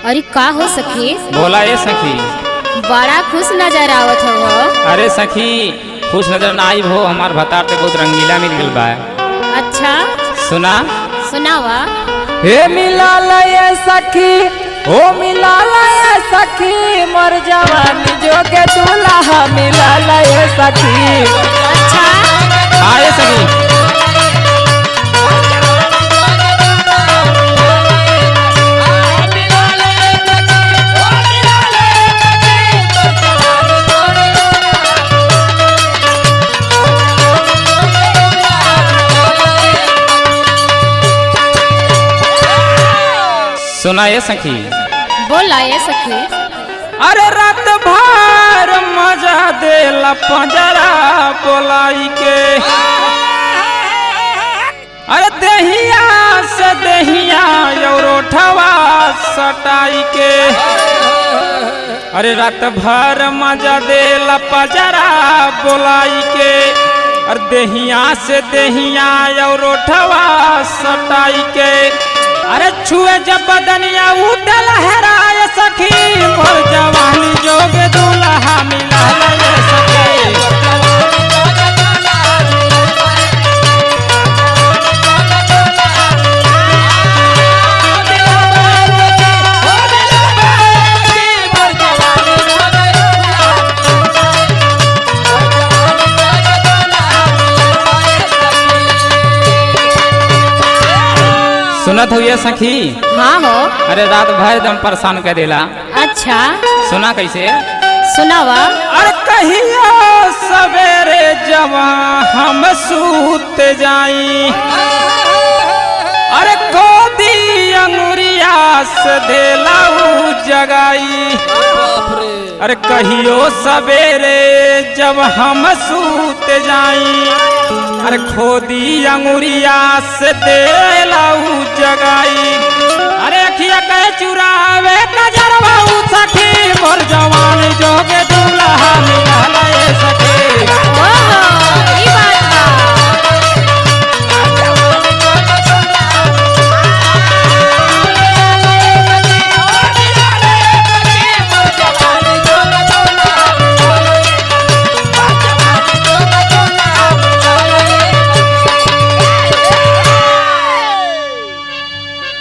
अरे का हो सखी? बोला ये सखी। बड़ा खुश नजर आवत हो। अरे सखी खुश नजर ना आई हो, हमार भतार ते बहुत रंगीला मिल गल बा। अच्छा सुना सुनावा। हे मिला लय सखी, ओ मिला लय सखी, मर जवानी जोगे दूल्हा मिला लय सखी। अच्छा आए सखी। सुना ये सखी। बोला ये सखी। अरे रात भर मजा देला पंजरा बोलाई के, अरे देहिया से देहिया योरोठवा सटाई के। अरे रात भर मजा देला पंजरा बोलाई के, अरे देहिया से देहिया योरोठवा सटाई के। अरे छुए जब बदनिया उठल लहराए सखी, मोर जवानी जोगे दूल्हा मिला लय सखी। सुनत हो ये सखी? हाँ हो। अरे रात भर एकदम परेशान कर देला। अच्छा सुना कैसे? सुनावा। अरे कहियो सवेरे जवा हम सूत जाई, अरे गोदी अंगुरिया से देला जगाई। अरे कहियो सवेरे जब हम सूत जाई, अरे खोदी अंगुरिया से देला जगाई। अरे अखिया कहे चुरावे नजरवा सखी, मोर जवानी जोगे दूल्हा मिला लय सखी। ओहो ई बात बा।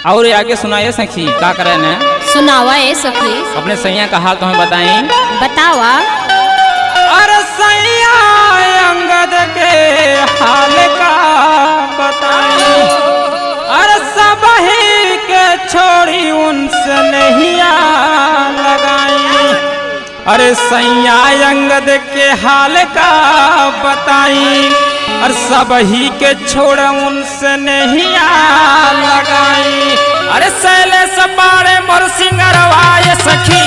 और आगे सुनाइए सखी का करे ने? सुनावा ये सखी। अपने सैया का हाल तुम्हें बताई। बतावा। अरे सैया अंगद के हाल का बताई, अरे सब ही के छोड़ी उनसे नहीं लगाई। अरे सैया अंगद के हाल का बताई, और सब ही के छोड़ उनसे नहीं लगाई। अरे सैले सपारे मोर सिंगरवा ये सखी।